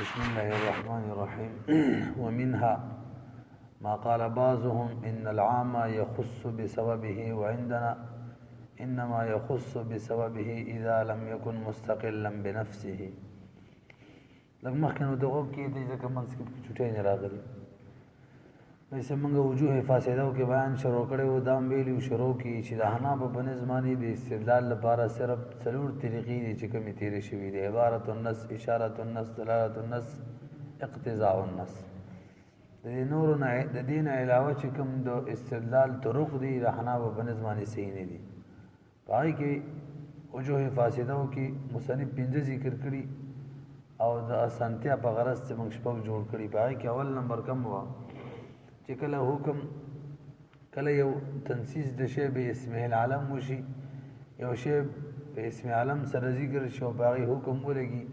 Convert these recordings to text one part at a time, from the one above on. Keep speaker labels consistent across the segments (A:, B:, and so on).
A: بسم الله الرحمن الرحيم ومنها ما قال بعضهم إن العام يخص بسببه وعندنا إنما يخص بسببه إذا لم يكن مستقلا بنفسه. لکه مخکنو دغو کې د ځکه منځ کې چټۍ نه راغلي ویسه موږ وجوه فاسده کې بیان شروع کړی و دا ویلو شروع کې چې د حنابلة په نظمانی د استدلال لپاره صرف څلور طریقې دي چې کومې تیرې شوي دي: عبارت النص، اشارت النص، دلالت النص، اقتضاء النص. د نورو نه د دین علاوه چې کوم د استدلال طرق دي د حنابلة په نظمانی صحیح نه دي. پای کې وجوه فاسده کې مصنف 15 ذکر کړي او د اسانتیا په غرض چې موږ شپږ جوړ کړي. پای کې اول نمبر کم و چې کله حکم کله یو تنسیس د شی به اسم العالم وشي، یو شی په اسم عالم سره ذکر شو باغی حکم ولګي،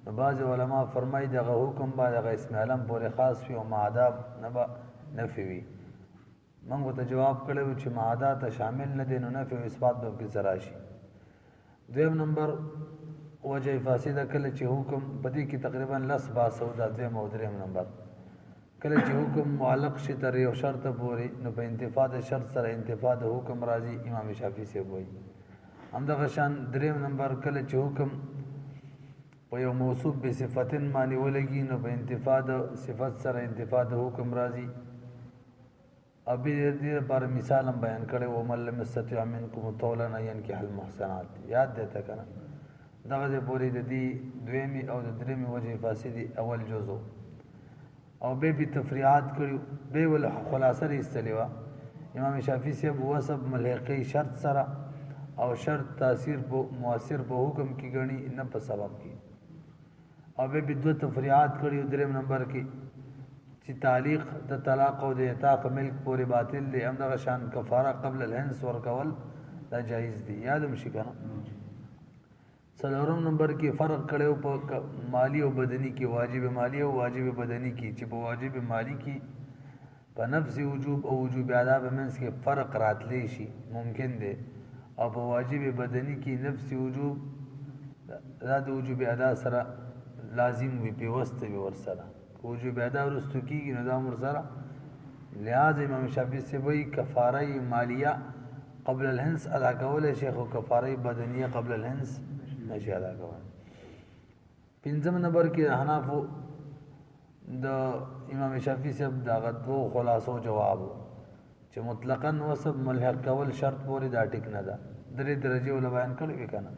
A: نو بعض علما فرمایي دغه حکم به دغه اسم عالم پورې خاص وي او معاداب نه به نفي وي. موږ ته جواب کړو چې معادات شامل نه دي نو نفي او اثبات به کې زرا شي. دویم نمبر وجه فاسده کله چې حکم بدی کې تقریبا لس با سودا. دویم او دریم نمبر کله چې حکم معلق شي تر یو شرط پورې نو په انتفاع د شرط سره انتفاع د حکم راځي. امام شافعي سے وایي همدغه شان دریم نمبر کله چې حکم په یو موصوف به صفتن معنی ولګي نو په انتفاع د صفت سره انتفاع د حکم راځي. ابي دې لپاره مثال هم بیان کړي او مل مستطيع منکم طولا ينكح المحسنات. یاد دته کنه دغه پورې د دې دویمي او د دریمي وجه فاسدي اول جزء او به تفریعات کړو به ول خلاصه استلیوا. امام شافعي سے وصف ملحقي شرط سره او شرط تاثیر په مؤثر په حکم کې غني نه په سبب کې او به دو تفریعات کړو. دریم نمبر کې چې تعلیق د طلاق او د اعتاق ملک پورې باطل دی. همدغه شان کفاره قبل الهنس ورکول دا جایز دی. یادم شي کنه. څلورم نمبر کې فرق کړو په مالی او بدني کې، واجب مالی او واجب بدني کې، چې په واجب مالی کې په نفس وجوب او وجوب ادا به منځ کې فرق راتلی شي ممکن دی، او په واجب بدني کې نفس وجوب دا د وجوب ادا سره لازم وي پیوسته وي ورسره. وجوب ادا ورستو کېږي نو دا مر سره لحاظ امام شافعي سے وایي کفاره مالیه قبل الهنس ادا کول شیخ او کفاره بدنیه قبل الهنس نشي ادا کول. پنځم نمبر کې حنافو د امام شافعي صاحب دغه دوه خلاصو جواب چې مطلقاً وصف ملحق کول شرط پورې دا ټیک نه ده. درې درجه ول بیان کړی کنه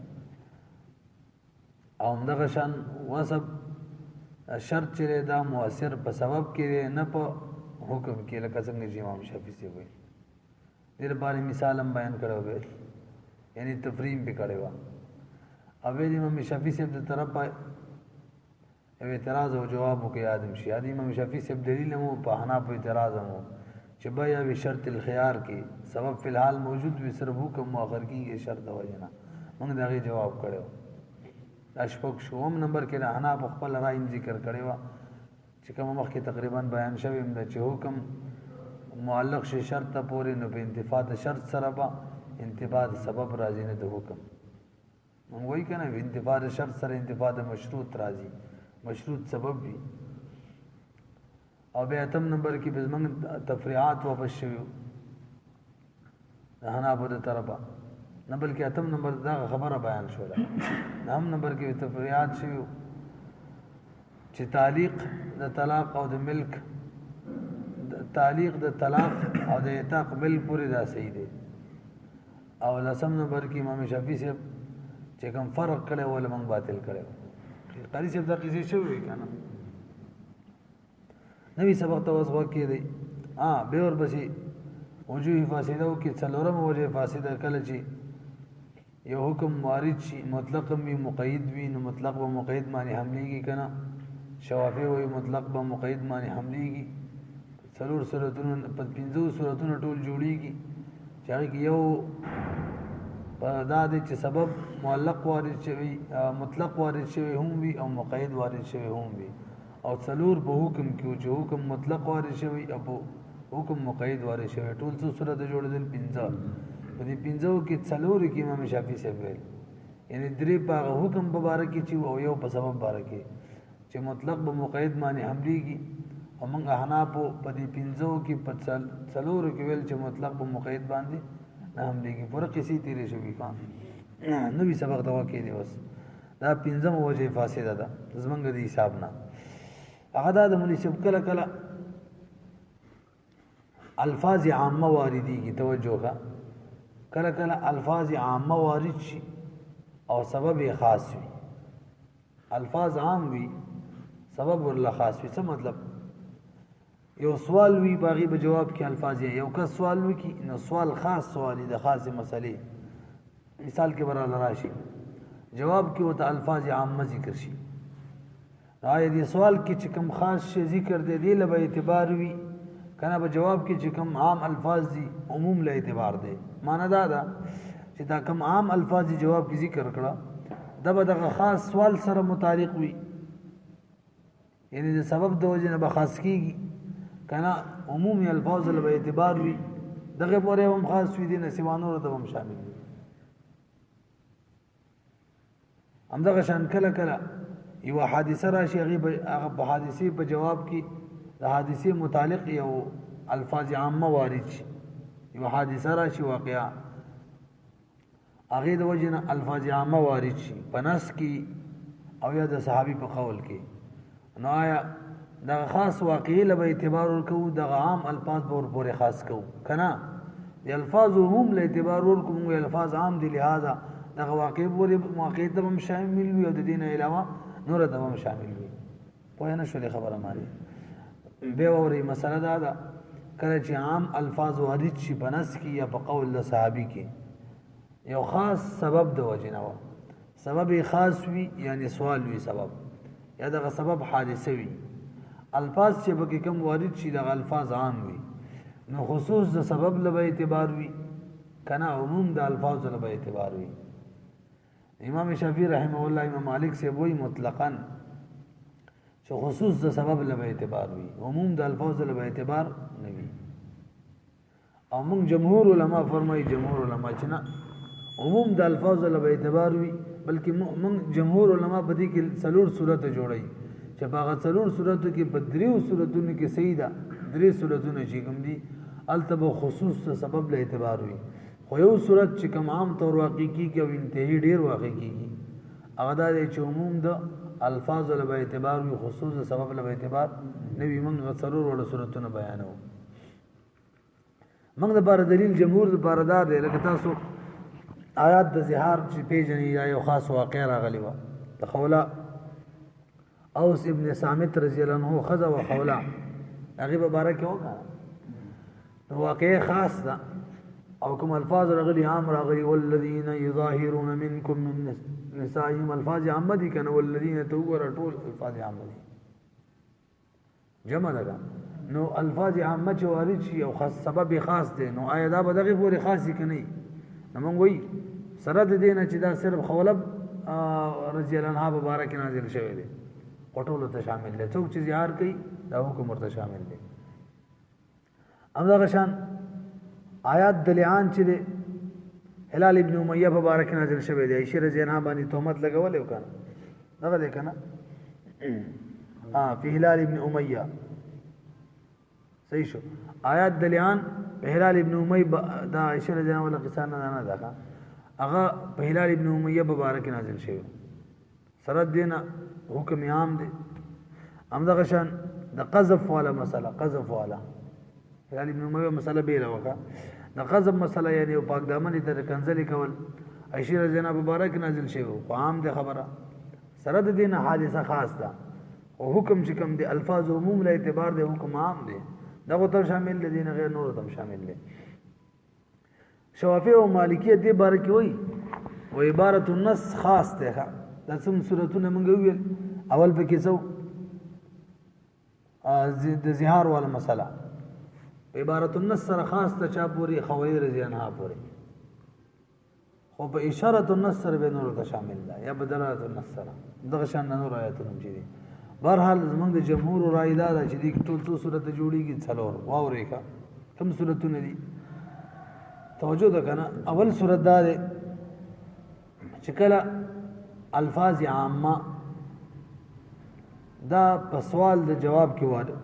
A: او همدغه شان وصف شرط چې دا مؤثر په سبب کې نه په حکم کې، لکه څنګه چې امام شافعي صاحب وایي. دې لپاره مثال هم بیان کړو به یعنی تفریم به کړو. اوی امام شافعي صاحب د طرف په اعتراض او جواب کې یادم شي. امام شافعي صاحب دلیل مو په حنابلة اعتراض مو چې بیا به شرط الخيار کې سبب فی الحال موجود وي صرف حکم مؤخر کې شرط وجنه. موږ دغه جواب کړو. اشفق شوم نمبر کې حنابلة خپل رائے ذکر کړو چې کوم مخکې تقریبا بیان شوی د چې حکم معلق شي شرط پورې نو په انتفاع د شرط سره به انتفاع د سبب راځي نه د حکم. موږ وایي کنه انتفاع د شرط سره انتفاع د مشروط راځي، مشروط سبب وي. او بیا اتم نمبر کې به موږ تفریعات واپس شویو حنابلة طرفه نه بلکې اتم نمبر دا خبره بیان شوله. نهم نمبر کې تفریعات شویو چې تعلیق د طلاق او د ملک تعلیق د طلاق او د اعتاق ملک پورې دا صحیح دی. او لسم نمبر کې امام شافعي صاحب چې کوم فرق کړي ول موږ باطل کړي. قاری صاحب دا قضیه شوی کنه نوی سبق ته وځو کې دی. به ور بشي وجوه فاسده او کې څلورم وجه فاسده کله چې یو حکم وارد شي مطلق می مقید وي نو مطلق به مقید معنی حملېږي کنه. شوافی وایي مطلق به مقید معنی حملېږي. څلور صورتونو په 15 صورتونو ټول جوړیږي چې هغه یو دا د چې سبب معلق وارد شوی مطلق وارد شوی هم وي او مقید وارد شوی هم وي. او څلور په حکم کې چې حکم مطلق وارد شوی او حکم مقید وارد شوی ټول څو صورت جوړیدل 15. په دې 15 کې څلور کې امام شافعي صاحب ویل یعنی درې په حکم مبارک چې او یو په سبب مبارک چې مطلق به مقید باندې حملېږي او موږ احنافو په دې پنځو کې په څلورو کې ویل چې مطلق به مقید باندې نه حملېږي پوره قصې تېرې شوي کان نوی سبق دوا کې دی بس دا پنځم وجه فاسده ده زمونږ د حساب نه هغه دا د مناسب کله کله الفاظ عامه واردېږي توجه کا کله کله الفاظ عامه وارد شي او سبب خاص وي الفاظ عام وي سبب ورله خاص وي څه مطلب یو سوال وی باغی به جواب کې الفاظ یو کس سوال وکي نو سوال خاص سوال د خاصه مسلې مثال کې برابر راشي جواب کې وته الفاظ عامه ذکر شي راي دي سوال کې چې کوم خاص شی ذکر دی دی له اعتبار وی کنه به جواب کې چې کوم عام الفاظ دي عموم له اعتبار دی معنی دا ده چې دا کوم عام الفاظ جواب کې ذکر کړه دغه خاص سوال سره متعلق وي یعنی د سبب د وجه نه به خاص کیږي کنه عمومي الفاظ له اعتبار وي دغه پورې هم خاص وي دي نسوانو ته هم شامل وي همدغه شان کله کله یو حادثه راشي هغه په حادثه په جواب کې د حادثه متعلق یو الفاظ عامه وارد شي یو حادثه راشي واقعا هغه د وجنه الفاظ عامه وارد شي پنس کې او یا د صحابي په قول کې نو آیا دا خاص واقعي له اعتبار ورکو د عام الفاظ پورې خاص کو کنه د الفاظ عموم له اعتبار ورکو الفاظ عام دي لہذا دا واقع پورې واقع ته هم شامل وي او د دین علاوه نور ته هم شامل وي په نه شولې خبره ماري به اوري مسله دا ده کله چې عام الفاظ وارد شي بنس کې یا په قول د صحابي کې یو خاص سبب د وجنه و سبب خاص وي یعنی سوال وي سبب یا دغه سبب حادثه وي الفاظ چې به کوم وارد شي دغه الفاظ عام وي نو خصوص د سبب له اعتبار وي کنه عموم د الفاظ له اعتبار وي امام شافعی رحمه الله امام مالک سے وہی مطلقاً چې خصوص د سبب له اعتبار وي عموم د الفاظ له اعتبار نه وي او موږ جمهور علما فرمایي جمهور علما چې نه عموم د الفاظ له اعتبار وي بلکې موږ جمهور علما په دې کې څلور صورت جوړي چې په هغه څلور صورتو کې په دریو صورتونو کې صحیح ده درې صورتونه چې کوم دي التبه خصوص د سبب له اعتبار وي خو یو صورت چې کوم عام طور واقع کیږي او انتهایی ډیر واقع کیږي هغه دا چې عموم د الفاظ له اعتبار وي خصوص د سبب له اعتبار نه وي موږ څلور وړ صورتونه بیانو موږ د بار دلیل جمهور د بار دا دی لکه تاسو آیات د زهار چې پیژنې یا یو خاص واقع راغلی و د خوله اوس ابن صامت رضی الله عنه خذا و خوله هغه به بارک وکړه واقع خاص ده او کوم الفاظ راغلي عام راغلي والذین یظاهرون منکم من نسائهم الفاظ عامه دي کنه والذین توغر ټول الفاظ عامه دي جمع ده نو الفاظ عامه چې وارد شي او خاص سبب خاص دي نو آیا دا به دغه پورې خاص کني نو موږ وایي سره د دینه چې دا صرف خولب رضی الله عنها مبارک نازل شوی دی ټول ته شامل دي څوک چې زیار کوي دا حکم ورته شامل دي امدا غشان آیات دلیان چې هلال ابن امیہ مبارک نازل شوی دی عائشہ رضی الله عنها باندې تهمت لګولې وکړه دغه ده کنه فی هلال ابن امیہ صحیح شو آیات دلیان په هلال ابن امیہ دا عائشہ رضی الله عنها قصه نه ده هغه په هلال ابن امیہ مبارک نازل شوی سره دینه حکم عام دی امدا غشان د قذف والا مسله قذف والا هلال ابن امیہ مسله بیره وکړه د غضب مسله یعنی پاک دامن ته کنځلې کول عائشہ رضی الله مبارک نازل شوی او عام ده خبره سره د دین حادثه خاص ده او حکم چې کوم دي الفاظ عموم له اعتبار ده حکم عام ده دغه ته شامل دي نه غیر نور ته شامل دي شوافی او مالکیه دې بار کې وای او عبارت النص خاص ده د څوم صورتونه موږ ویل اول په کې څو د زهار ولا مسله عبارت النص سره خاص ته چا پوری خویر رضی الله پوری خو په اشاره النص سره به نور ته شامل ده یا بدلات النص سره دغه شان نور آیاتونه چې دي بهرحال زمونږ د جمهور رائے دا چې دې ټول څو صورت جوړیږي څلور واورې کا کوم صورتونه دي توجه ده کنه اول صورت دا ده چې کله الفاظ عامه دا په سوال د جواب کې واده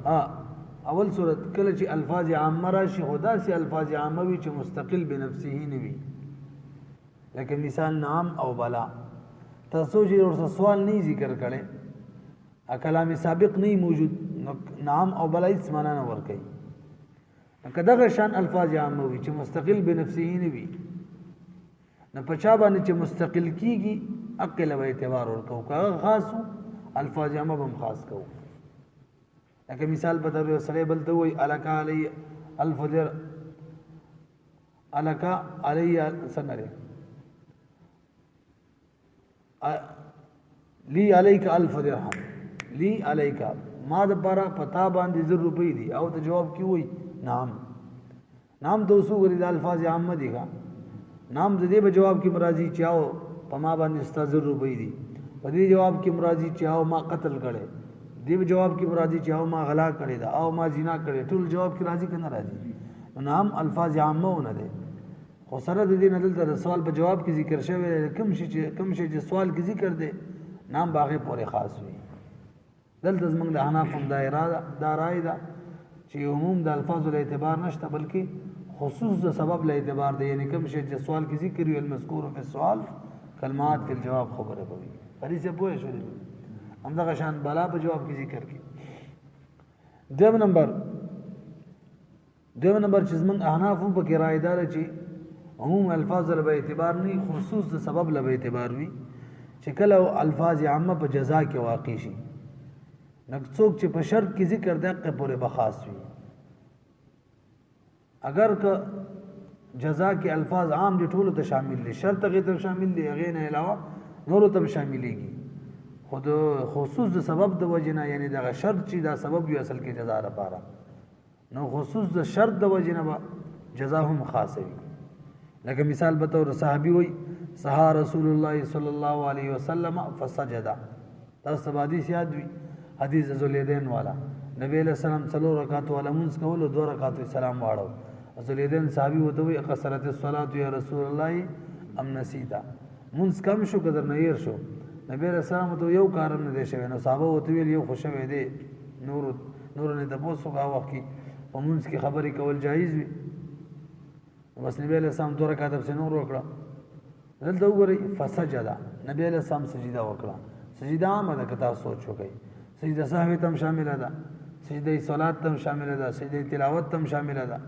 A: اول صورت کله چې الفاظ عامه راشي خدا سي الفاظ عامه وي چې مستقل بنفسه نه وي لکه مثال نام او بلا تاسو چې ورته سوال نه ذکر کړي کلام سابق نه موجود نام او بلا هیڅ معنا نه ور کوي کداغه شان الفاظ عامه وي چې مستقل بنفسه نه وي نه پچا باندې چې مستقل کیږي عقل او اعتبار ورکو کاغه خاص الفاظ عامه هم خاص کو لکه مثال په تر سره بل ته وي الکا علی الفجر الکا علی څنګه لی علیک الف درهم لی علیک ما د بارا پتا باندې 100 روپۍ دي او ته جواب کی وای نام 200 غری د الفاظ عامه دي کا نام د دې په جواب کې مرাজি چاو پما باندې 100 روپۍ دي په دې جواب کې مرাজি چاو ما قتل کړي دې په جواب کې مرাজি چاو ما غلا کړي دا او ما زنا کړي ټول جواب کې راضي کنه راضي نام الفاظ عامه ونه دي خو سره د دې نه دلته سوال په جواب کې ذکر شوی کوم شي چې سوال کې ذکر دی نام باغې پورې خاص وي دلته زمونږ د حناف هم دایره دا رائے ده چې عموم د الفاظ له اعتبار نشته بلکې خصوص د سبب له اعتبار دی یعنی کوم شي چې سوال کې ذکر وي المذکور فی السؤال کلمات فی الجواب خبره کوي پرې څه پوه شو همدغه شان بلا په جواب کې ذکر کی دویم نمبر چې زمونږ احناف هم په کې رائے دار چې عموم الفاظ له اعتبار نه خصوص د سبب له اعتبار وي چې کله الفاظ عامه په جزا کې واقع شي نقصوک چې په شرط کې ذکر دقه پورې بخاص وي اگر که جزا کې الفاظ عام دي ټول ته شامل دي شرط غیر ته شامل دي غیر نه علاوه نور ته شاملېږي خود خصوص د سبب د وجنه یعنی دغه شرط چې دا سبب یو اصل کې جزا لپاره نو خصوص د شرط د وجنه جزا هم خاصه وي لکه مثال به تور صحابي وي صحا رسول الله صلی الله علیه وسلم فسجد تاسو حدیث یاد وي حدیث ذواليدين والا نبی علیہ السلام 3 رکعات ولا منځ کول 2 رکعات سلام واړو ذواليدين صحابي وته وي قصرت الصلاه یا رسول الله ام نسیتا منځ کم شو قدر نه ير شو نبی علیہ السلام ته یو کارم نه دي شوی نو صحابه وته ویل یو خوشوي دي نور نه د بوسو کا وخت کی په منځ کې خبرې کول جایز وي بس نبی علیہ السلام 2 رکعات په نور وکړه دلته وګورئ فسجد نبی علیہ السلام سجده وکړه سجده عامه ده کته سوچ وکړئ سجده سهو تم شامل ده سجده صلات تم شامل ده سجده تلاوت تم شامل ده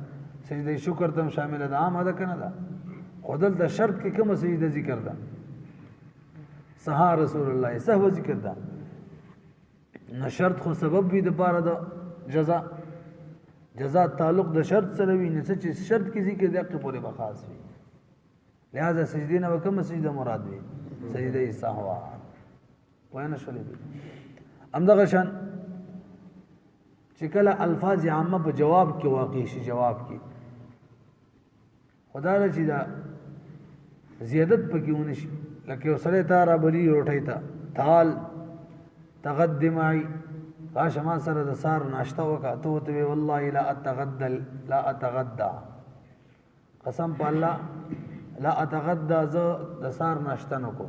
A: سجده شکر تم شامل ده عامه ده کنه ده خودل د شرط کې کوم سجده ذکر ده صحا رسول الله سهو ذکر ده نو شرط خو سبب وي د پاره ده جزاء تعلق د شرط سره وي نه چې شرط کې ذکر دقه پورې بخاص وي لہذا سجدی نه وکم سجده مراد وي سجده سهو وینه شولې همدغه شان چې کله الفاظ عامه په جواب کې واقع شي جواب کې خدای له چې دا زیادت پکې ونه شي لکه سره تا را بلی روټی تا تعال تقدمای راشه ما سره د سار ناشته وکا ته وته والله لا اتغدى قسم په الله لا اتغدى ز د سار ناشته نکو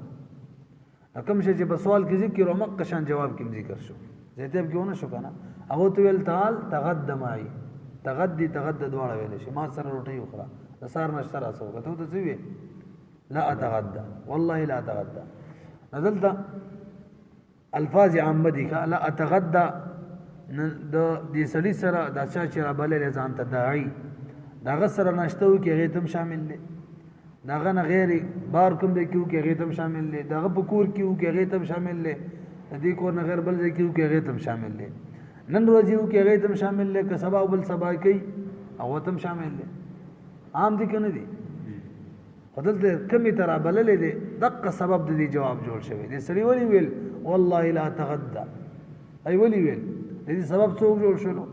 A: کوم شي چې په سوال کې ذکر او مکه شان جواب کې ذکر شو زیته به ونه شو کنه هغه تو ویل تعال تقدمای تغدی دواړه ویل شي ما سره روټي وخره د سار ناشته راسو ته ته څه وی لا اتغدى والله لا اتغدى نزلت الفاظ عامه دي لا اتغدى د دې سړي سره د چا چې را بلل ځان ته داعي دا غسر ناشته کې غیتم شامل دي داغه نه غیر بار کوم دی کیو کې غیتم شامل دي داغه پکور کیو کې غیتم شامل دي دې کور نه غیر بل دی کیو کې غیتم شامل دي نن ورځیو کې غیتم شامل دي که سبا بل سبا کوي او تم شامل دي عام دي کنه دي خدل دې کمی ترا بللې دي دغه سبب دې جواب جوړ شوی دې سړي ولي ویل والله لا تغدى ای ولي ویل دې سبب څوک جوړ شلو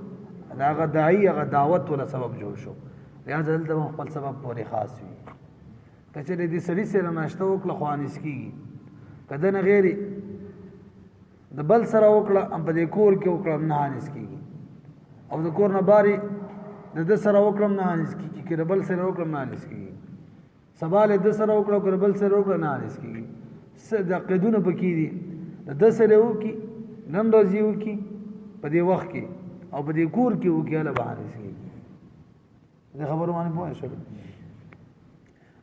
A: داغه داعي هغه دعوت ولا سبب جوړ شو لہذا دلته خپل سبب پورې خاص وي کچره دې سړي سره ناشته وکړه خوانس کیږي کده نه غیري د بل سره وکړه ام په دې کور کې وکړه نه هانس کیږي او د کور نه باري د سره وکړه نه هانس کیږي کې د بل سره وکړه نه هانس کیږي سباله د سره وکړه کړه بل سره وکړه نه هانس کیږي د قیدونه پکې دي د سره وکي نن ورځ یو کی په دې وخت کې او په دې کور کې وو کې له بهانه سي دا خبرو باندې پوه شو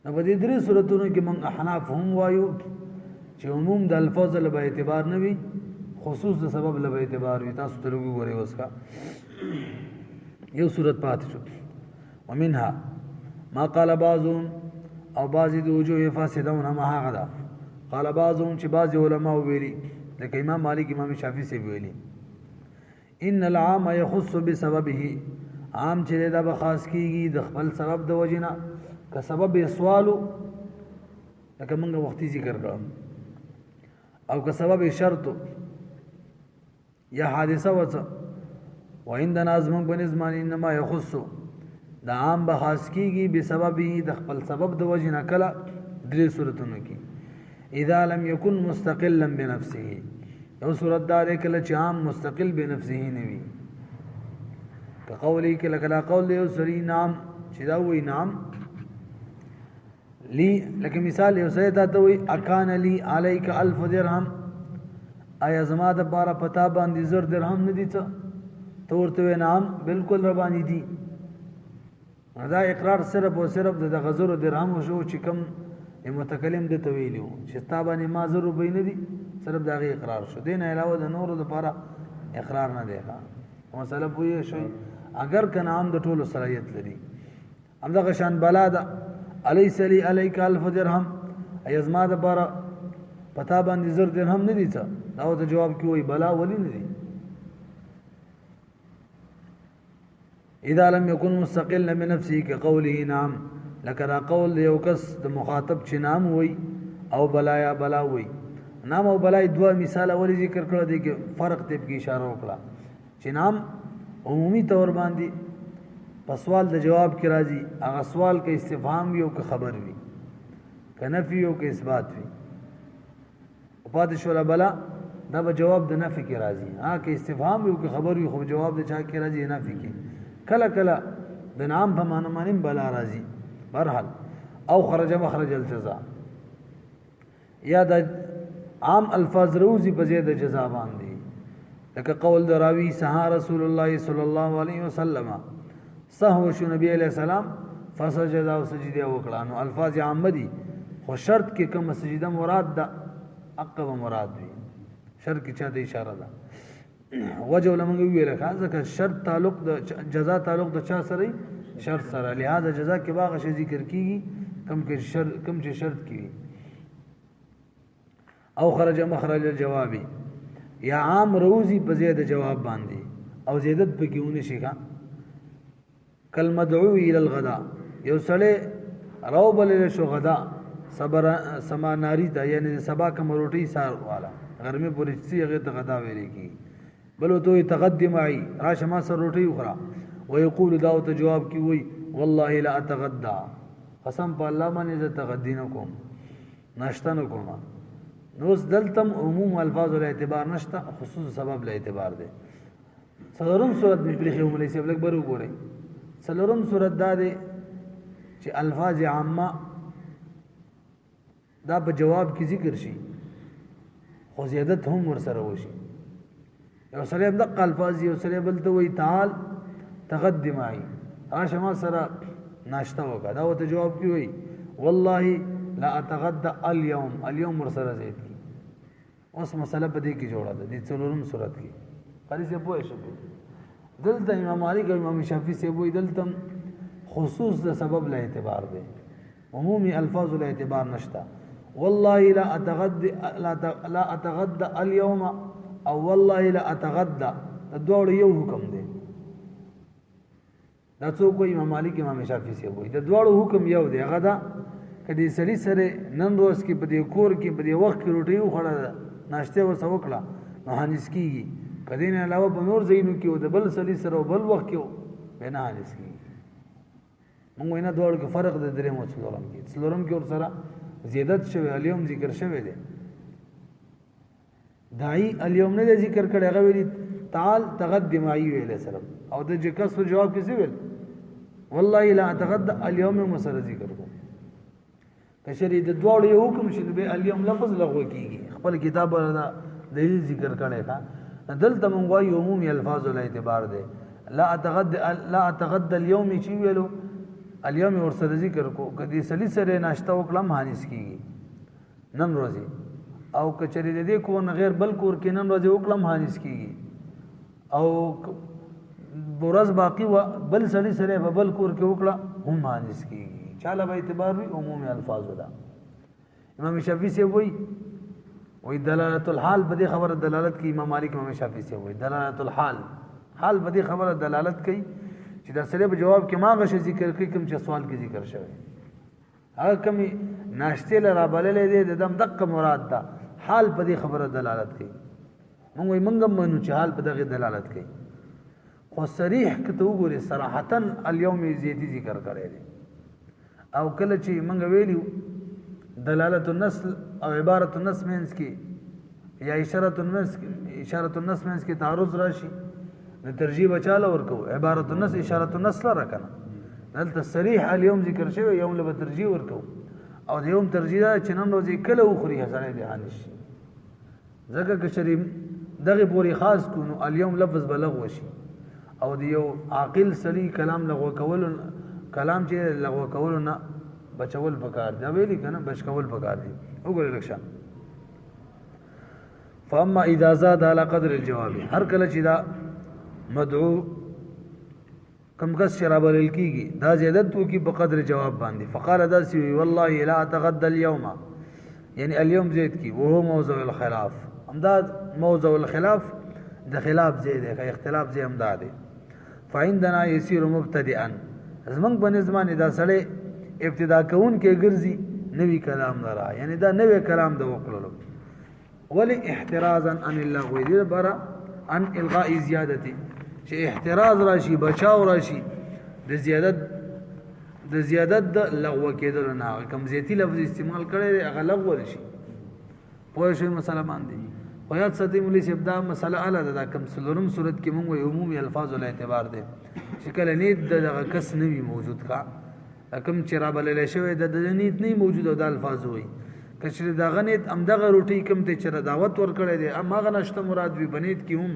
A: نو په دې درې صورتونو کې موږ احناف هم وایو چې عموم د الفاظ له به اعتبار نه وي خصوص د سبب له به اعتبار وي تاسو ته وګورئ وسکا یو صورت پات شو ومنها ما قال بعضهم او بعضی د وجوه فاسدون ما هغه قال بعضهم چې بعض علماء ویلي لکه امام مالک امام شافعي سی ویلي ان العام يخص بسببه عام چې دا به خاص کیږي د خپل سبب د وجنه که سبب سوالو لکه موږ وختي ذکر کړم او که سبب شرط یا حادثه وڅ وعندنا ازمن بنظمان انما يخص دا عام به خاص کیږي بسببه د خپل سبب د وجنه کله درې صورتونو کې اذا لم يكن مستقلا بنفسه یو صورت دا دی کله چې عام مستقل بنفسه نه وي که قولی کله کله قول دی یو سړي نام چې دا وایي نام لی لکه مثال یو سړی ته وایي اکان لی علیک 1000 درهم آیا زما د بارا پتا باندې 1000 درهم نه دي څه ته ورته نام بالکل ربانی دي دا اقرار صرف او صرف د غزر درهم شو چې کم متکلم د تویلو چې تابانه ما 1000 روپۍ نه دي صرف دا غي اقرار شو دین علاوه د نورو لپاره اقرار نه دی ښه مسله پوهی شي اگر کنه عام د ټولو صلاحیت لري همدغه شان بلا ده الیس لی الیک 1000 درهم ایزما د بارا پتا باندې 1000 درهم نه دي څه دا ته جواب کوي بلا ولی نه دي اذا لم يكن مستقلا بنفسه كقوله نعم لکه قول یو کس د مخاطب چې نام وای او بلا یا بلا وای نام او بلا دوه مثال اولی ذکر کړل دي کې فرق ته په اشاره وکړه چې نام عمومي تور باندې په سوال د جواب کې راځي هغه سوال کې استفهام یو که خبر وي که نفي یو که اثبات وي او پاتې شو بلا دا به جواب د نفي کې راځي ها که استفهام یو که خبر وي خو جواب د چا کې راځي نفي کې کله کله د نام په معنی باندې بلا راځي برحال او خرج مخرج الجزاء یا د عام الفاظ روزي په زیاده جزاء باندې لکه قول دراوی سها رسول الله صلی الله علیه وسلم سهو شو نبی علیہ السلام فسجد او سجده وکړه نو الفاظ عامه دي خو شرط کې کوم سجده مراد ده عقب مراد وي شرط کې چا ته اشاره ده وجه لمغه ویل ځکه شرط تعلق د جزاء تعلق د چا سره شرط سره لہذا جزاء کې باغ شی ذکر کیږي کم چې شرط کیږي او خرج مخرج الجواب یا عام روزي په زیاده جواب باندې او زیادت په کېونه شي کا کل مدعو الى الغداء یو سړی راو بل شو غدا صبر سما ناری ته یعنی سبا کوم روټي سار والا غرمه پوری سی هغه ته غدا ویل کی بلو تو تقدم عی راشه ما سر روټي وخرا ويقول داو ته جواب کی وای والله لا اتغدى قسم په الله باندې ز تغدین کوم ناشته نه کوم نو دلتم عموم الفاظ له اعتبار نشته خصوص سبب له اعتبار دی څلورم صورت مثلی خو ملي سیب لګ برو ګورئ څلورم صورت دا دی چې الفاظ عامه دا په جواب کې ذکر شي خو زیادت هم ورسره وشي یو سره د الفاظ یو سره بل ته وی تعال تقدم عی راشه ما سره ناشته وکړه دا ته جواب کی وی والله لا اتغدى اليوم ورسره زید کی اوس مسله په دې کې جوړه ده د څلورم صورت کې قاری سے پوه شو دلته امام مالک او امام شافعي سے وی دلته خصوص د سبب له اعتبار ده عمومي الفاظ له اعتبار نشتا والله لا اتغدى اليوم او والله لا اتغدى دوړ یو حکم دی دا څوک امام مالک امام شافعي سے وی د دوړ حکم یو دی هغه دا کدي سړي سره نن روز کې په دې کور کې په دې وخت کې روټي وخړه ناشته و سوکړه نو هانس کیږي کدي نه علاوه په نور زینو کې د بل سړي سره بل وخت کې بنا هانس کیږي موږ نه دوړ کې فرق د درې مو څلورم کې ور سره زیادت شوی اليوم ذکر شوی دی دای اليوم نه ذکر کړي هغه ویل تعال تقدم عی ویل سلام او د کسر جواب کې ویل والله لا اتغدى اليوم مسر ذکر کو کشری د دوړ یو حکم شې به اليوم لفظ لغوه کیږي خپل کتاب دا دلیل ذکر کړي کا دلته مونږ وایو عمومي الفاظ له اعتبار دی. لا اتغدى اليوم چې ویلو اليوم ورسره ذکر کو کدي سلی سره ناشته وکړم حانس کیږي نن ورځي او کچری دې کو نه غیر بل کور کې نن ورځي وکړم حانس کیږي او ورځ باقی بل سلی سره بل کور کې وکړه هم حانس کیږي چاله به اعتبار وي عمومي الفاظ ودا. امام شافعي سے وای دلالت الحال بده خبر دلالت کی. امام مالک امام شافعي سے وای دلالت الحال حال بده خبر دلالت کوي چې دا سره په جواب کې ما غش ذکر کوي کوم چې سوال کې ذکر شوی هغه کمی ناشته لرا بللې دې د دم دقه مراد ده حال په دې خبره دلالت کوي. موږ منګم منو چې حال په دغه دلالت کوي خو صریح کته وګوري صراحتا اليوم زیاتی ذکر کړی دی او کله چې موږ ویلو دلالت النسل او عبارت النص مینس کې یا اشاره النص مینس کې تعارض راشي د ترجیح بچاله ورکو عبارت النص اشاره النص لره کنه دلته صریح اليوم ذکر شوی یوم له ترجیح ورکو او د یوم ترجیح چې نن ورځې کله وخوري حسنه دي حانش ځکه که شریم دغه پوری خاص کونو اليوم لفظ بلغ وشي او د یو عاقل سلی کلام لغو کول کلام چې لغو کول نه بچول پکار دا ویلی کنه بچ کول پکار دي وګورئ لکه فاما اذا زاد على قدر الجواب هر کله چې دا مدعو کم کس شراب للکیږي دا زیادت تو کی په قدر جواب باندې فقال دا سی والله لا اتغدى اليوم یعنی اليوم زید کی وهو موضوع الخلاف امداد موضوع الخلاف د خلاف زید ہے اختلاف زید امداد فعندنا يسير مبتدئا زمنګ بنظمان دا سړی ابتدا کون کې ګرځي نوی کلام نه را یعنی دا نوی کلام د وکړلو ولی احترازا عن اللغو دې برا عن الغاء زیادتی چې احتراز راشي بچاو راشي د زیادت د لغو کېدل نه کم زیاتی لفظ استعمال کړي هغه لغو راشي په شی مسله باندې خو یاد ساتئ مولوی صاحب دا مسله اعلی ده کم سلورم صورت کې موږ عمومي الفاظ له اعتبار دي چې کله نیت د کس نوی موجود کا کم چې را بلل شوی د نیت نه موجود او د الفاظ وي کچره دا غنیت امدغه روټي کم ته چر دعوت ور کړی دی اما غنشته مراد وی بنیت کی هم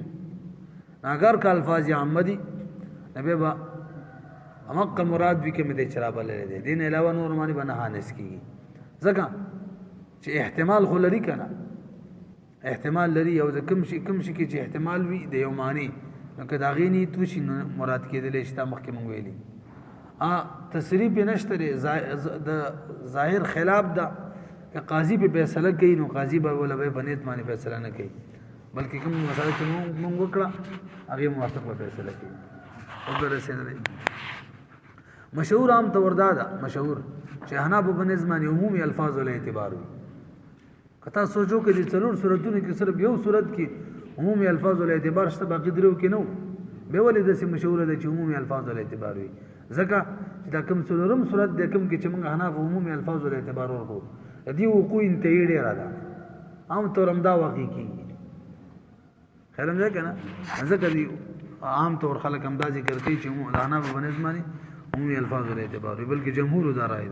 A: اگر کا الفاظ عامدی نبی با امق مراد وی کم ته چر بلل دی دین علاوه نور معنی بنهانس کی ځکه چې احتمال خو لري کنه احتمال لري او کم شي کې چې احتمال وی د یو معنی نو کدا غینی تو شي مراد کېدل شته مخکې مونږ ویلي تصریف نشته د ظاهر خلاف ده قاضی په فیصله کوي نو قاضی به ولا به بنیت باندې فیصله نه کوي بلکې کوم مسله چې موږ وکړه هغه موافق به فیصله کوي او به رسېدلې مشهور عام طور دا مشهور چې حناف په نظم عمومي الفاظ له اعتبار وي کته سوچو کې د څلور صورتونو کې صرف یو صورت کې عمومي الفاظ له اعتبار شته باقي درو کې نو به ولې د سي مشهور ده چې عمومي الفاظ له اعتبار وي ځکه دا کوم څلورم صورت د کوم کې چې موږ حناف عمومي الفاظ له اعتبار ورکو دی وقوع انتهي ډیر ده عام طور امدا واقع کیږي خیرم ځکه نه ځکه دی عام طور خلک امدا ذکر کوي چې حناف په نظم باندې عمومي الفاظ له اعتبار بلکې جمهور دا رائے